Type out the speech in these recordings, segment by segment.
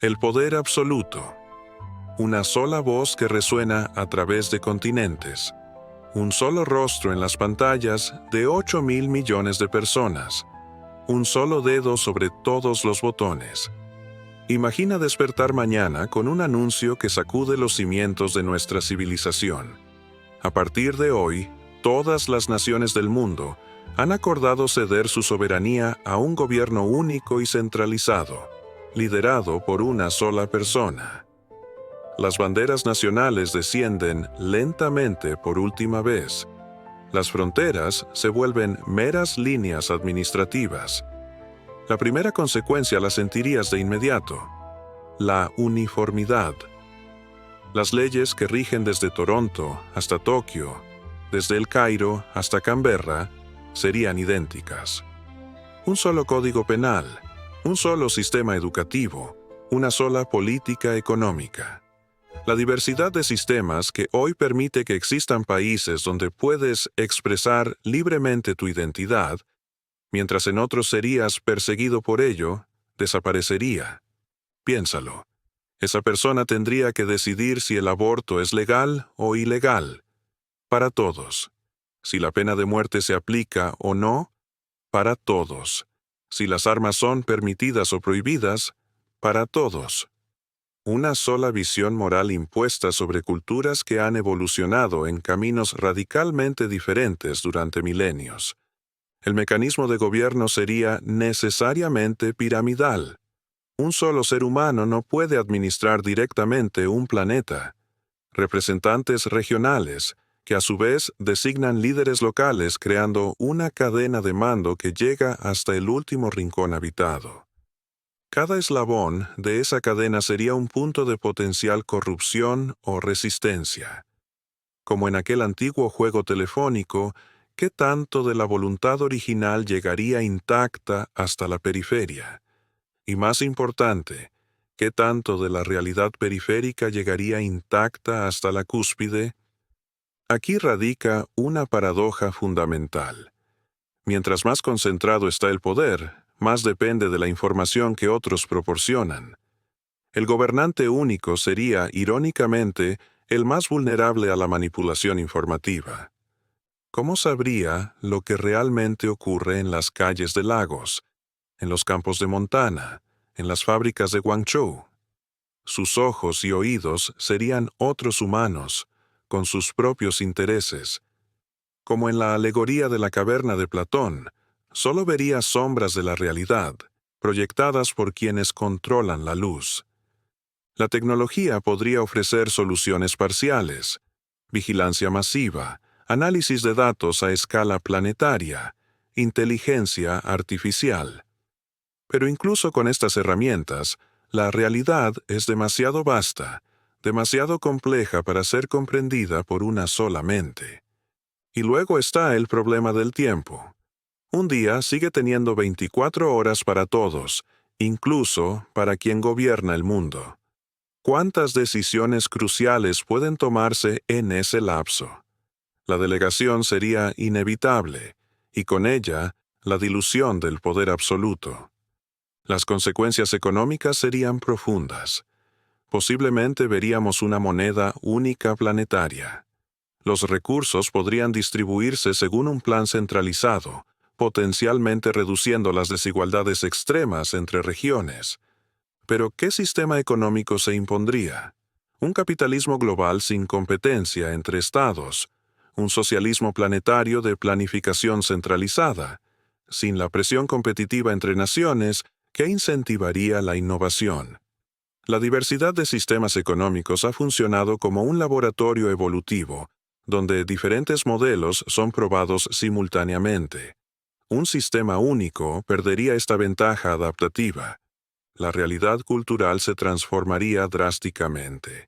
El poder absoluto. Una sola voz que resuena a través de continentes. Un solo rostro en las pantallas de 8.000 millones de personas. Un solo dedo sobre todos los botones. Imagina despertar mañana con un anuncio que sacude los cimientos de nuestra civilización. A partir de hoy, todas las naciones del mundo han acordado ceder su soberanía a un gobierno único y centralizado, liderado por una sola persona. Las banderas nacionales descienden lentamente por última vez. Las fronteras se vuelven meras líneas administrativas. La primera consecuencia la sentirías de inmediato: la uniformidad. Las leyes que rigen desde Toronto hasta Tokio, desde El Cairo hasta Canberra, serían idénticas. Un solo código penal, un solo sistema educativo, una sola política económica. La diversidad de sistemas que hoy permite que existan países donde puedes expresar libremente tu identidad, mientras en otros serías perseguido por ello, desaparecería. Piénsalo. Esa persona tendría que decidir si el aborto es legal o ilegal. Para todos. Si la pena de muerte se aplica o no, para todos. Si las armas son permitidas o prohibidas, para todos. Una sola visión moral impuesta sobre culturas que han evolucionado en caminos radicalmente diferentes durante milenios. El mecanismo de gobierno sería necesariamente piramidal. Un solo ser humano no puede administrar directamente un planeta. Representantes regionales, que a su vez designan líderes locales creando una cadena de mando que llega hasta el último rincón habitado. Cada eslabón de esa cadena sería un punto de potencial corrupción o resistencia. Como en aquel antiguo juego telefónico, ¿qué tanto de la voluntad original llegaría intacta hasta la periferia? Y más importante, ¿qué tanto de la realidad periférica llegaría intacta hasta la cúspide? Aquí radica una paradoja fundamental. Mientras más concentrado está el poder, más depende de la información que otros proporcionan. El gobernante único sería, irónicamente, el más vulnerable a la manipulación informativa. ¿Cómo sabría lo que realmente ocurre en las calles de Lagos, en los campos de Montana, en las fábricas de Guangzhou? Sus ojos y oídos serían otros humanos, con sus propios intereses. Como en la alegoría de la caverna de Platón, solo vería sombras de la realidad, proyectadas por quienes controlan la luz. La tecnología podría ofrecer soluciones parciales: vigilancia masiva, análisis de datos a escala planetaria, inteligencia artificial. Pero incluso con estas herramientas, la realidad es demasiado vasta, demasiado compleja para ser comprendida por una sola mente. Y luego está el problema del tiempo. Un día sigue teniendo 24 horas para todos, incluso para quien gobierna el mundo. ¿Cuántas decisiones cruciales pueden tomarse en ese lapso? La delegación sería inevitable, y con ella, la dilución del poder absoluto. Las consecuencias económicas serían profundas. Posiblemente veríamos una moneda única planetaria. Los recursos podrían distribuirse según un plan centralizado, potencialmente reduciendo las desigualdades extremas entre regiones. Pero, ¿qué sistema económico se impondría? Un capitalismo global sin competencia entre estados, un socialismo planetario de planificación centralizada, sin la presión competitiva entre naciones que incentivaría la innovación. La diversidad de sistemas económicos ha funcionado como un laboratorio evolutivo, donde diferentes modelos son probados simultáneamente. Un sistema único perdería esta ventaja adaptativa. La realidad cultural se transformaría drásticamente.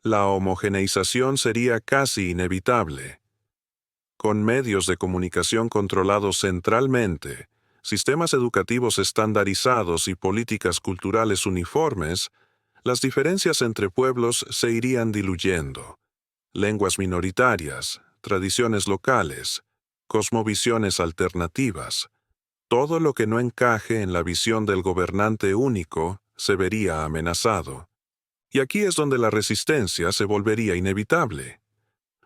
La homogeneización sería casi inevitable. Con medios de comunicación controlados centralmente, sistemas educativos estandarizados y políticas culturales uniformes, las diferencias entre pueblos se irían diluyendo. Lenguas minoritarias, tradiciones locales, cosmovisiones alternativas, todo lo que no encaje en la visión del gobernante único se vería amenazado. Y aquí es donde la resistencia se volvería inevitable.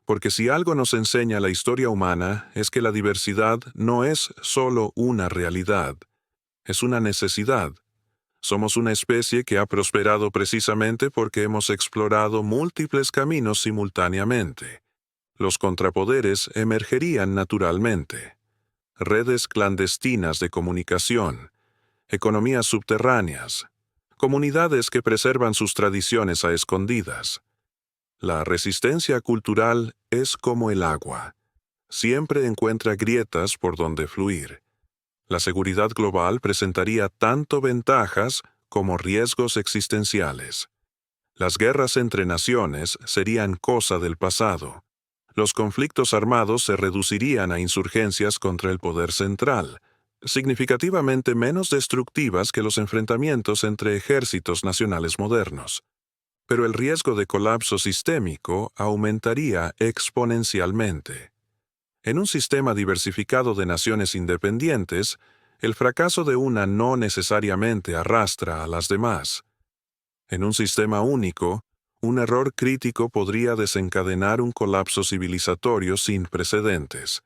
Porque si algo nos enseña la historia humana es que la diversidad no es solo una realidad, es una necesidad. Somos una especie que ha prosperado precisamente porque hemos explorado múltiples caminos simultáneamente. Los contrapoderes emergerían naturalmente. Redes clandestinas de comunicación, economías subterráneas, comunidades que preservan sus tradiciones a escondidas. La resistencia cultural es como el agua. Siempre encuentra grietas por donde fluir. La seguridad global presentaría tanto ventajas como riesgos existenciales. Las guerras entre naciones serían cosa del pasado. Los conflictos armados se reducirían a insurgencias contra el poder central, significativamente menos destructivas que los enfrentamientos entre ejércitos nacionales modernos. Pero el riesgo de colapso sistémico aumentaría exponencialmente. En un sistema diversificado de naciones independientes, el fracaso de una no necesariamente arrastra a las demás. En un sistema único, un error crítico podría desencadenar un colapso civilizatorio sin precedentes.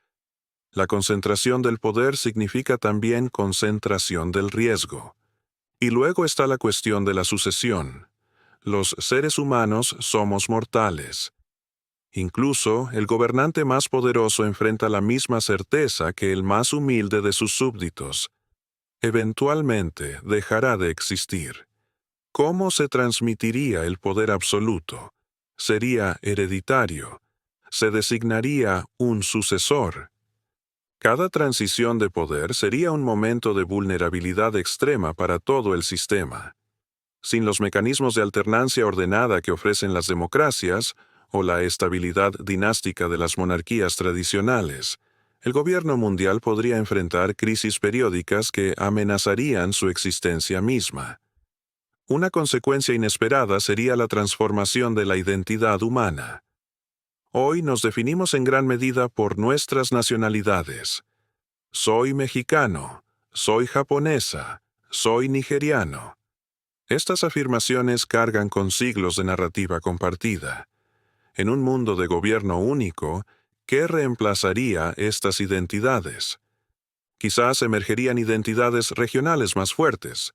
La concentración del poder significa también concentración del riesgo. Y luego está la cuestión de la sucesión. Los seres humanos somos mortales. Incluso el gobernante más poderoso enfrenta la misma certeza que el más humilde de sus súbditos. Eventualmente dejará de existir. ¿Cómo se transmitiría el poder absoluto? Sería hereditario. Se designaría un sucesor. Cada transición de poder sería un momento de vulnerabilidad extrema para todo el sistema. Sin los mecanismos de alternancia ordenada que ofrecen las democracias, o la estabilidad dinástica de las monarquías tradicionales, el gobierno mundial podría enfrentar crisis periódicas que amenazarían su existencia misma. Una consecuencia inesperada sería la transformación de la identidad humana. Hoy nos definimos en gran medida por nuestras nacionalidades. Soy mexicano, soy japonesa, soy nigeriano. Estas afirmaciones cargan con siglos de narrativa compartida. En un mundo de gobierno único, ¿qué reemplazaría estas identidades? Quizás emergerían identidades regionales más fuertes,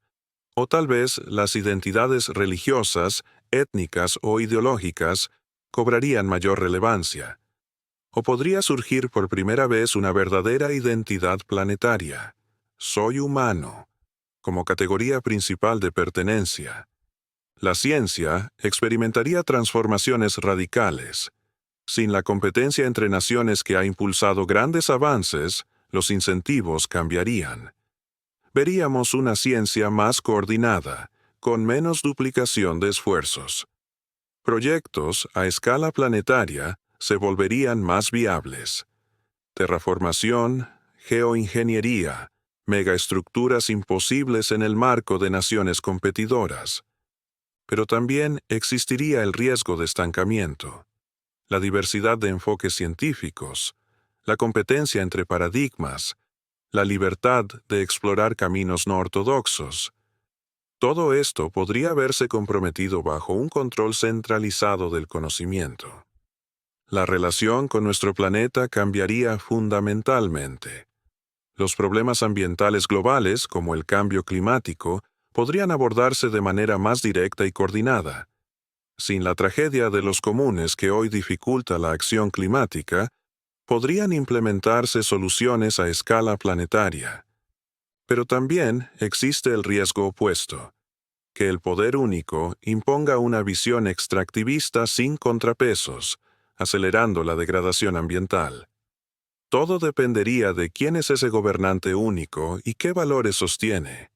o tal vez las identidades religiosas, étnicas o ideológicas cobrarían mayor relevancia. O podría surgir por primera vez una verdadera identidad planetaria. Soy humano, como categoría principal de pertenencia. La ciencia experimentaría transformaciones radicales. Sin la competencia entre naciones que ha impulsado grandes avances, los incentivos cambiarían. Veríamos una ciencia más coordinada, con menos duplicación de esfuerzos. Proyectos a escala planetaria se volverían más viables. Terraformación, geoingeniería, megaestructuras imposibles en el marco de naciones competidoras. Pero también existiría el riesgo de estancamiento. La diversidad de enfoques científicos, la competencia entre paradigmas, la libertad de explorar caminos no ortodoxos. Todo esto podría verse comprometido bajo un control centralizado del conocimiento. La relación con nuestro planeta cambiaría fundamentalmente. Los problemas ambientales globales, como el cambio climático, podrían abordarse de manera más directa y coordinada. Sin la tragedia de los comunes que hoy dificulta la acción climática, podrían implementarse soluciones a escala planetaria. Pero también existe el riesgo opuesto, que el poder único imponga una visión extractivista sin contrapesos, acelerando la degradación ambiental. Todo dependería de quién es ese gobernante único y qué valores sostiene.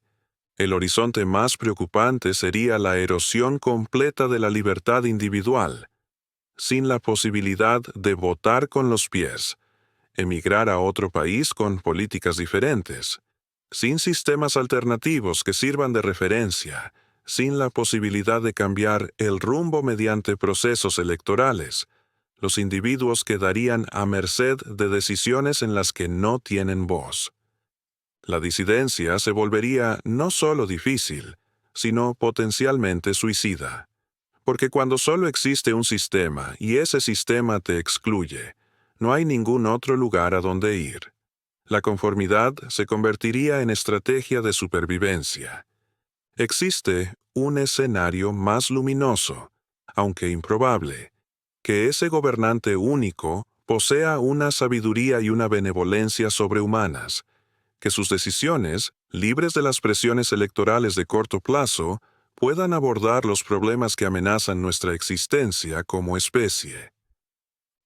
El horizonte más preocupante sería la erosión completa de la libertad individual, sin la posibilidad de votar con los pies, emigrar a otro país con políticas diferentes, sin sistemas alternativos que sirvan de referencia, sin la posibilidad de cambiar el rumbo mediante procesos electorales. Los individuos quedarían a merced de decisiones en las que no tienen voz. La disidencia se volvería no solo difícil, sino potencialmente suicida. Porque cuando solo existe un sistema y ese sistema te excluye, no hay ningún otro lugar a donde ir. La conformidad se convertiría en estrategia de supervivencia. Existe un escenario más luminoso, aunque improbable, que ese gobernante único posea una sabiduría y una benevolencia sobrehumanas, que sus decisiones, libres de las presiones electorales de corto plazo, puedan abordar los problemas que amenazan nuestra existencia como especie.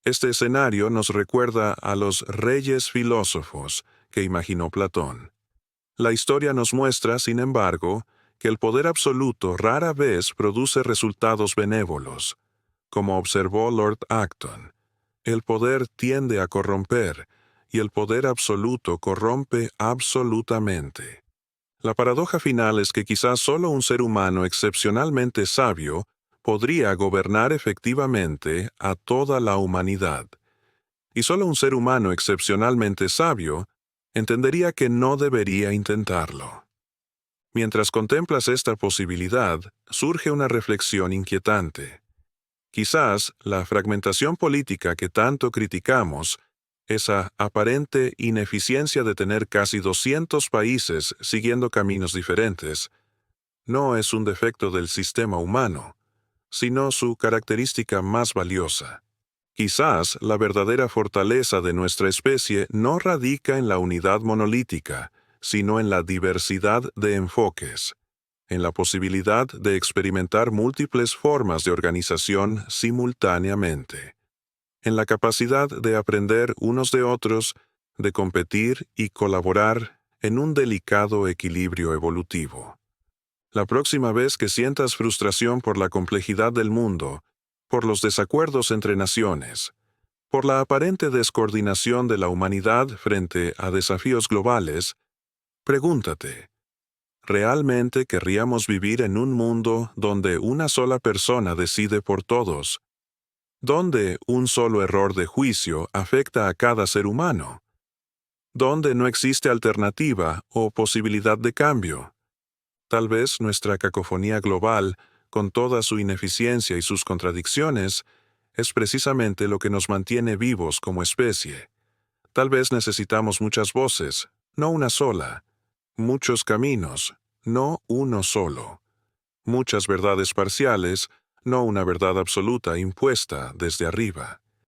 Este escenario nos recuerda a los reyes filósofos que imaginó Platón. La historia nos muestra, sin embargo, que el poder absoluto rara vez produce resultados benévolos. Como observó Lord Acton, el poder tiende a corromper, y el poder absoluto corrompe absolutamente. La paradoja final es que quizás solo un ser humano excepcionalmente sabio podría gobernar efectivamente a toda la humanidad. Y solo un ser humano excepcionalmente sabio entendería que no debería intentarlo. Mientras contemplas esta posibilidad, surge una reflexión inquietante. Quizás la fragmentación política que tanto criticamos, esa aparente ineficiencia de tener casi 200 países siguiendo caminos diferentes, no es un defecto del sistema humano, sino su característica más valiosa. Quizás la verdadera fortaleza de nuestra especie no radica en la unidad monolítica, sino en la diversidad de enfoques, en la posibilidad de experimentar múltiples formas de organización simultáneamente, en la capacidad de aprender unos de otros, de competir y colaborar en un delicado equilibrio evolutivo. La próxima vez que sientas frustración por la complejidad del mundo, por los desacuerdos entre naciones, por la aparente descoordinación de la humanidad frente a desafíos globales, pregúntate, ¿realmente querríamos vivir en un mundo donde una sola persona decide por todos? ¿Donde un solo error de juicio afecta a cada ser humano? ¿Donde no existe alternativa o posibilidad de cambio? Tal vez nuestra cacofonía global, con toda su ineficiencia y sus contradicciones, es precisamente lo que nos mantiene vivos como especie. Tal vez necesitamos muchas voces, no una sola. Muchos caminos, no uno solo. Muchas verdades parciales, no una verdad absoluta impuesta desde arriba.